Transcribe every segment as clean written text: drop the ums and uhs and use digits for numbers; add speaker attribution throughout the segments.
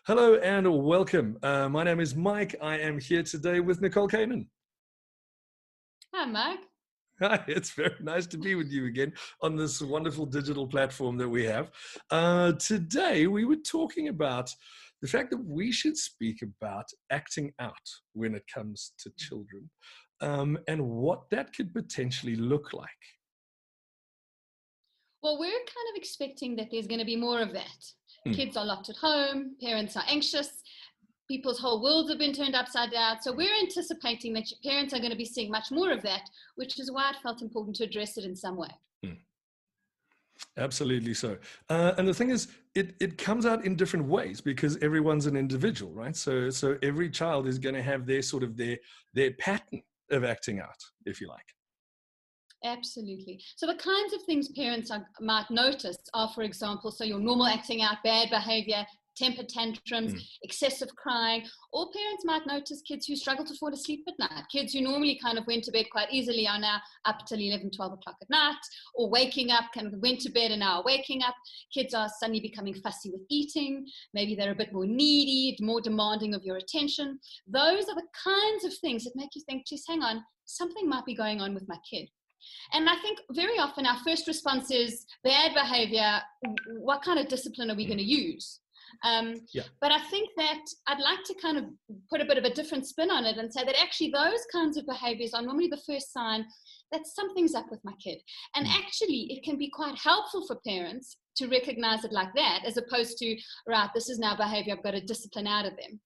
Speaker 1: Hello and welcome. My name is Mike. I am here today with Nicole Canin.
Speaker 2: Hi, Mike.
Speaker 1: Hi, it's very nice to be with you again on this wonderful digital platform that we have. Today, we were talking about the fact that we should speak about acting out when it comes to children, and what that could potentially look like.
Speaker 2: Well, we're kind of expecting that there's going to be more of that.
Speaker 1: Hmm.
Speaker 2: Kids are locked at home, parents are anxious, people's whole worlds have been turned upside down. So we're anticipating that your parents are going to be seeing much more of that, which is why it felt important to address it in some way.
Speaker 1: Absolutely so. And the thing is, it comes out in different ways because everyone's an individual, right? So every child is going to have their pattern of acting out, if you like.
Speaker 2: Absolutely. So the kinds of things parents might notice are, for example, so your normal acting out, bad behavior, temper tantrums, excessive crying, or parents might notice kids who struggle to fall asleep at night. Kids who normally kind of went to bed quite easily are now up till 11, 12 o'clock at night, or waking up, kind of went to bed and now are waking up. Kids are suddenly becoming fussy with eating. Maybe they're a bit more needy, more demanding of your attention. Those are the kinds of things that make you think, geez, hang on, something might be going on with my kid. And I think very often our first response is bad behavior. What kind of discipline are we going to use? But I think that I'd like to kind of put a bit of a different spin on it and say that actually those kinds of behaviors are normally the first sign that something's up with my kid. And actually it can be quite helpful for parents to recognize it like that, as opposed to, right, this is now behavior I've got to discipline out of them.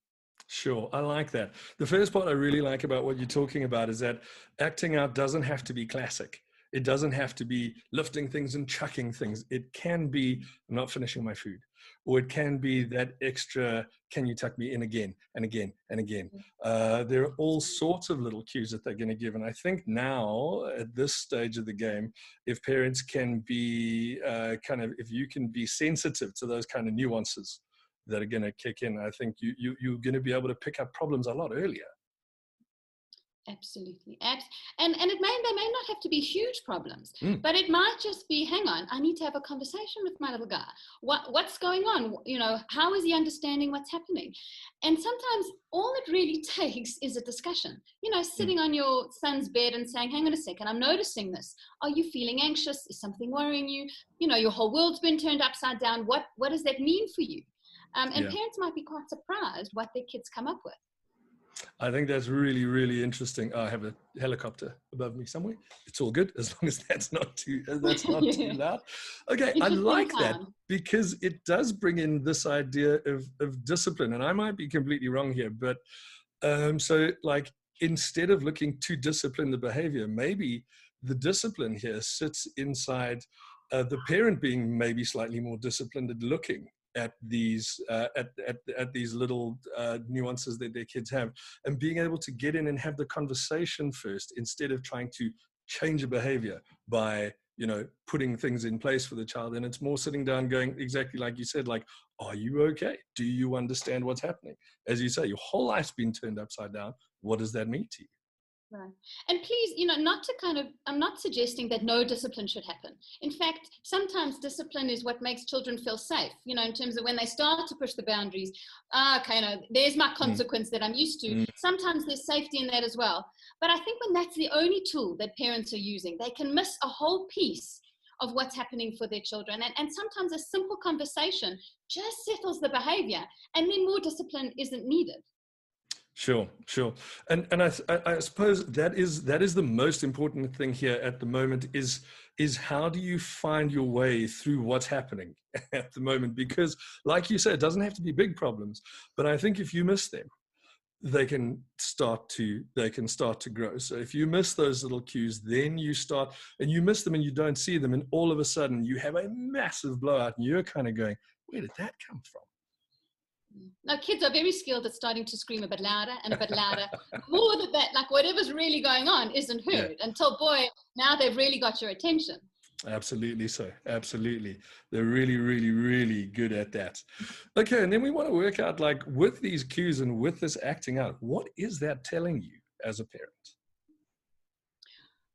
Speaker 1: Sure, I like that. The first part I really like about what you're talking about is that acting out doesn't have to be classic. It doesn't have to be lifting things and chucking things. It can be, I'm not finishing my food. Or it can be that extra, can you tuck me in again and again and again? There are all sorts of little cues that they're going to give. And I think now at this stage of the game, if parents can be if you can be sensitive to those kind of nuances that are going to kick in, I think you're going to be able to pick up problems a lot earlier.
Speaker 2: Absolutely. And they may not have to be huge problems, but it might just be, hang on, I need to have a conversation with my little guy. What's going on? You know, how is he understanding what's happening? And sometimes all it really takes is a discussion, you know, sitting on your son's bed and saying, hang on a second, I'm noticing this. Are you feeling anxious? Is something worrying you? You know, your whole world's been turned upside down. What does that mean for you? Parents might be quite surprised what their kids come up with.
Speaker 1: I think that's really, really interesting. I have a helicopter above me somewhere. It's all good as long as that's not too loud. Okay, I like that because it does bring in this idea of discipline. And I might be completely wrong here, but so like instead of looking to discipline the behavior, maybe the discipline here sits inside the parent being maybe slightly more disciplined at looking at these these little nuances that their kids have, and being able to get in and have the conversation first instead of trying to change a behavior by, you know, putting things in place for the child. And it's more sitting down going exactly like you said, like, are you okay? Do you understand what's happening? As you say, your whole life's been turned upside down. What does that mean to you?
Speaker 2: Right. And please, you know, I'm not suggesting that no discipline should happen. In fact, sometimes discipline is what makes children feel safe, you know, in terms of when they start to push the boundaries. Okay, no, there's my consequence that I'm used to. Sometimes there's safety in that as well. But I think when that's the only tool that parents are using, they can miss a whole piece of what's happening for their children. And sometimes a simple conversation just settles the behavior, and then more discipline isn't needed.
Speaker 1: Sure. And I suppose that is the most important thing here at the moment is how do you find your way through what's happening at the moment? Because like you said, it doesn't have to be big problems, but I think if you miss them, they can start to grow. So if you miss those little cues, then you start and you miss them and you don't see them, and all of a sudden you have a massive blowout and you're kind of going, where did that come from?
Speaker 2: Now, kids are very skilled at starting to scream a bit louder and a bit louder. More than that, like whatever's really going on isn't heard until, boy, now they've really got your attention.
Speaker 1: Absolutely so. Absolutely. They're really, really, really good at that. Okay. And then we want to work out, like, with these cues and with this acting out, what is that telling you as a parent?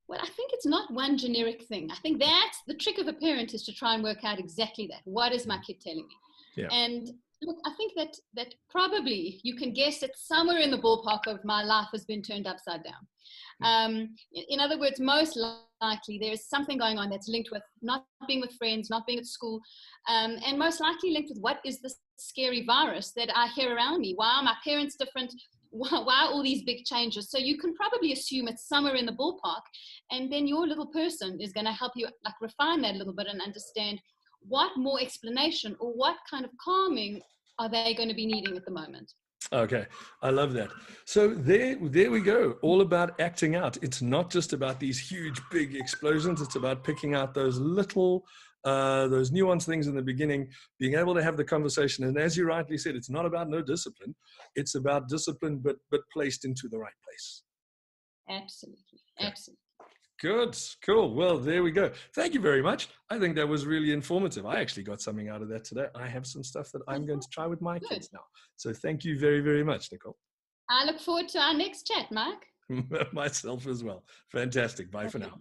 Speaker 2: Well, I think it's not one generic thing. I think that's the trick of a parent, is to try and work out exactly that. What is my kid telling me?
Speaker 1: Yeah.
Speaker 2: And Look, I think that probably you can guess that somewhere in the ballpark of my life has been turned upside down. In other words, most likely there is something going on that's linked with not being with friends, not being at school, and most likely linked with what is this scary virus that I hear around me. Why are my parents different? Why are all these big changes? So you can probably assume it's somewhere in the ballpark, and then your little person is going to help you like refine that a little bit and understand what more explanation or what kind of calming are they going to be needing at the moment.
Speaker 1: Okay, I love that. So there we go. All about acting out. It's not just about these huge, big explosions. It's about picking out those little, those nuanced things in the beginning, being able to have the conversation. And as you rightly said, it's not about no discipline. It's about discipline, but placed into the right place.
Speaker 2: Absolutely,
Speaker 1: okay.
Speaker 2: Absolutely.
Speaker 1: Good, cool. Well, there we go. Thank you very much. I think that was really informative. I actually got something out of that today. I have some stuff that I'm going to try with my kids now. So thank you very, very much, Nicole.
Speaker 2: I look forward to our next chat, Mike.
Speaker 1: Myself as well. Fantastic. Bye for now.